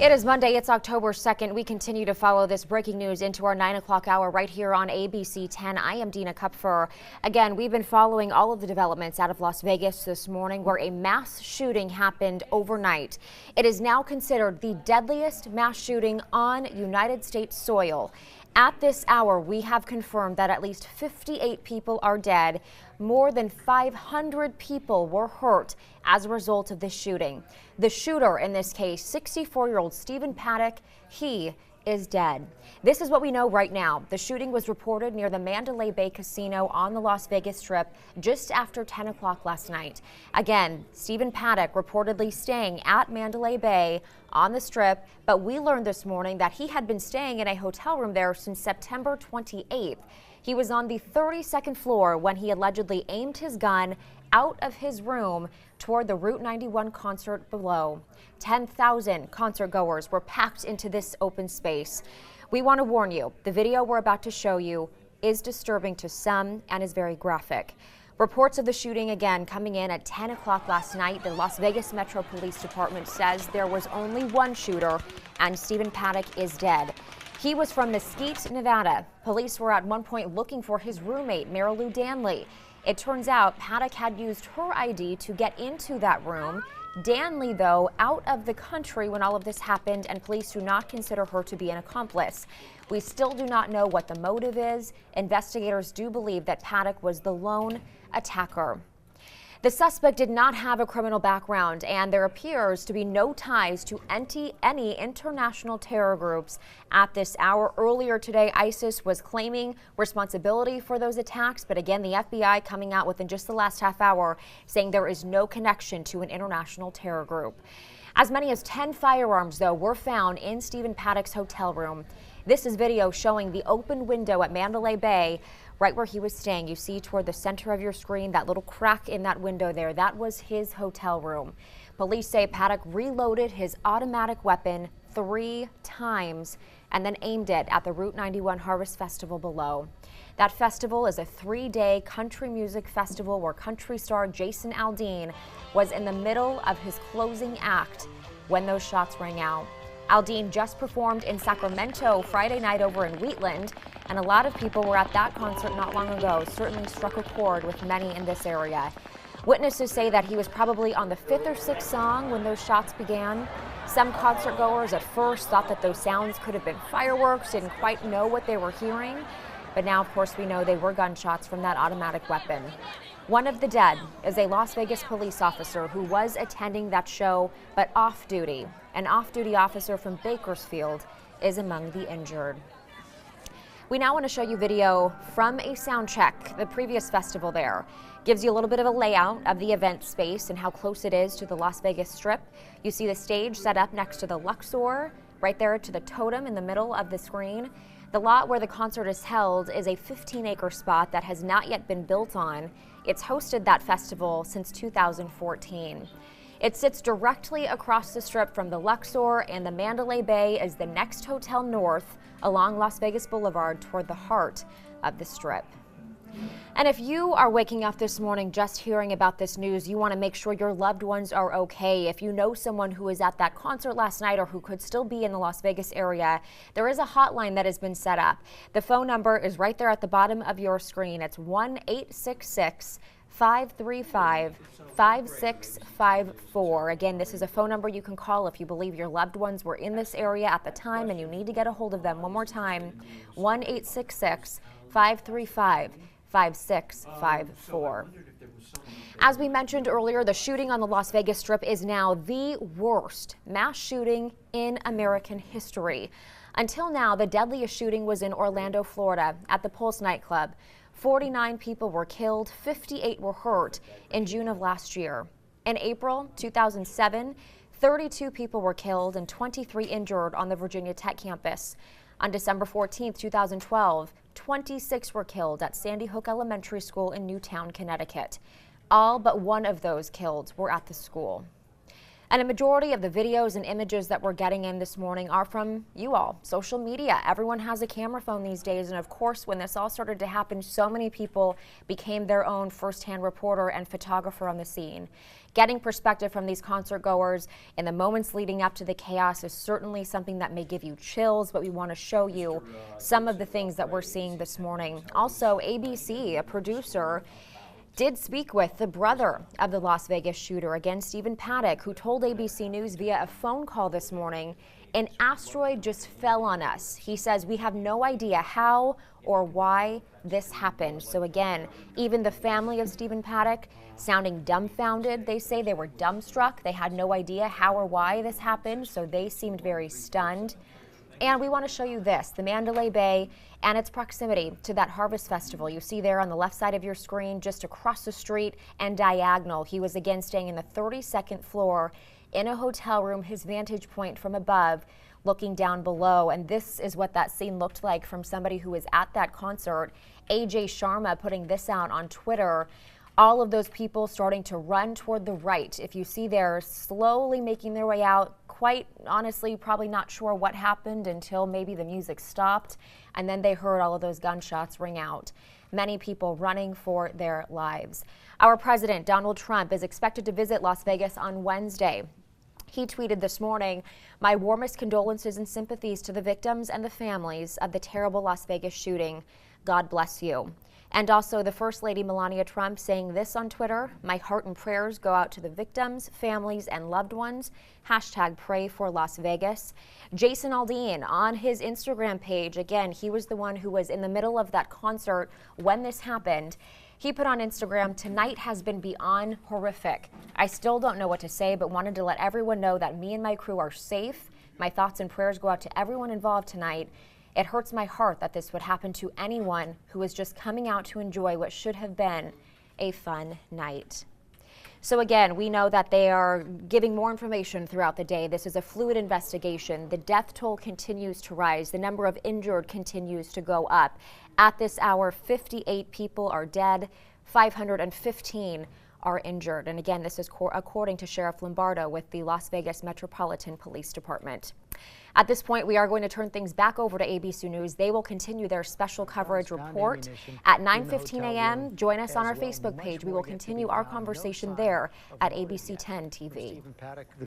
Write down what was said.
It is Monday. It's October 2nd. We continue to follow this breaking news into our 9 o'clock hour right here on ABC 10. I am Dina Kupfer. Again, we've been following all of the developments out of Las Vegas this morning where a mass shooting happened overnight. It is now considered the deadliest mass shooting on United States soil. At this hour, we have confirmed that at least 58 people are dead. More than 500 people were hurt as a result of this shooting. The shooter in this case, 64-year-old Stephen Paddock, he is dead. This is what we know right now. The shooting was reported near the Mandalay Bay Casino on the Las Vegas Strip just after 10 o'clock last night. Again, Stephen Paddock reportedly staying at Mandalay Bay on the Strip, but we learned this morning that he had been staying in a hotel room there since September 28th. He was on the 32nd floor when he allegedly aimed his gun out of his room toward the Route 91 concert below. 10,000 concert goers were packed into this open space. We want to warn you, the video we're about to show you is disturbing to some and is very graphic. Reports of the shooting again coming in at 10 o'clock last night. The Las Vegas Metro Police Department says there was only one shooter and Stephen Paddock is dead. He was from Mesquite, Nevada. Police were at one point looking for his roommate, Marilou Danley. It turns out Paddock had used her ID to get into that room. Danley, though, out of the country when all of this happened, and police do not consider her to be an accomplice. We still do not know what the motive is. Investigators do believe that Paddock was the lone attacker. The suspect did not have a criminal background, and there appears to be no ties to any international terror groups at this hour. Earlier today, ISIS was claiming responsibility for those attacks, but again, the FBI coming out within just the last half hour saying there is no connection to an international terror group. As many as 10 firearms, though, were found in Stephen Paddock's hotel room. This is video showing the open window at Mandalay Bay, right where he was staying. You see toward the center of your screen, that little crack in that window there. That was his hotel room. Police say Paddock reloaded his automatic weapon 3 times and then aimed it at the Route 91 Harvest Festival below. That festival is a 3-day country music festival where country star Jason Aldean was in the middle of his closing act when those shots rang out. Aldean just performed in Sacramento Friday night over in Wheatland, and a lot of people were at that concert not long ago. Certainly struck a chord with many in this area. Witnesses say that he was probably on the 5th or 6th song when those shots began. Some concert goers at first thought that those sounds could have been fireworks, didn't quite know what they were hearing. But now, of course, we know they were gunshots from that automatic weapon. One of the dead is a Las Vegas police officer who was attending that show, but off duty. An off-duty officer from Bakersfield is among the injured. We now want to show you video from a sound check. The previous festival there gives you a little bit of a layout of the event space and how close it is to the Las Vegas Strip. You see the stage set up next to the Luxor, right there to the totem in the middle of the screen. The lot where the concert is held is a 15-acre spot that has not yet been built on. It's hosted that festival since 2014. It sits directly across the Strip from the Luxor, and the Mandalay Bay is the next hotel north along Las Vegas Boulevard toward the heart of the Strip. And if you are waking up this morning just hearing about this news, you want to make sure your loved ones are okay. If you know someone who was at that concert last night or who could still be in the Las Vegas area, there is a hotline that has been set up. The phone number is right there at the bottom of your screen. It's 1-866-535-5654. Again, this is a phone number you can call if you believe your loved ones were in this area at the time and you need to get a hold of them. One more time, 1-866-535-5654. As we mentioned earlier, the shooting on the Las Vegas Strip is now the worst mass shooting in American history. Until now, the deadliest shooting was in Orlando, Florida, at the Pulse nightclub. 49 people were killed, 58 were hurt in June of last year. In April 2007, 32 people were killed and 23 injured on the Virginia Tech campus. On December 14, 2012, 26 were killed at Sandy Hook Elementary School in Newtown, Connecticut. All but one of those killed were at the school. And a majority of the videos and images that we're getting in this morning are from you all, social media. Everyone has a camera phone these days. And of course, when this all started to happen, so many people became their own firsthand reporter and photographer on the scene. Getting perspective from these concert goers in the moments leading up to the chaos is certainly something that may give you chills, but we want to show you some of the things that we're seeing this morning. Also, ABC, a producer, did speak with the brother of the Las Vegas shooter, again, Stephen Paddock, who told ABC News via a phone call this morning, "An asteroid just fell on us." He says, "We have no idea how or why this happened." So again, even the family of Stephen Paddock sounding dumbfounded. They say they were dumbstruck. They had no idea how or why this happened, so they seemed very stunned. And we want to show you this, the Mandalay Bay and its proximity to that Harvest Festival. You see there on the left side of your screen, just across the street and diagonal. He was again staying in the 32nd floor in a hotel room, his vantage point from above, looking down below. And this is what that scene looked like from somebody who was at that concert. AJ Sharma putting this out on Twitter. All of those people starting to run toward the right. If you see they're slowly making their way out, quite honestly, probably not sure what happened until maybe the music stopped, and then they heard all of those gunshots ring out. Many people running for their lives. Our president, Donald Trump, is expected to visit Las Vegas on Wednesday. He tweeted this morning, "My warmest condolences and sympathies to the victims and the families of the terrible Las Vegas shooting. God bless you." And also the First Lady Melania Trump saying this on Twitter, "My heart and prayers go out to the victims, families, and loved ones. Hashtag pray for Las Vegas." Jason Aldean on his Instagram page, again, he was the one who was in the middle of that concert when this happened. He put on Instagram, "Tonight has been beyond horrific. I still don't know what to say, but wanted to let everyone know that me and my crew are safe. My thoughts and prayers go out to everyone involved tonight. It hurts my heart that this would happen to anyone who is just coming out to enjoy what should have been a fun night." So again, we know that they are giving more information throughout the day. This is a fluid investigation. The death toll continues to rise. The number of injured continues to go up. At this hour, 58 people are dead, 515 are injured. And again, this is according to Sheriff Lombardo with the Las Vegas Metropolitan Police Department. At this point, we are going to turn things back over to ABC News. They will continue their special coverage report at 9:15 a.m. Join us on our Facebook page. We will continue our conversation there at ABC 10 TV.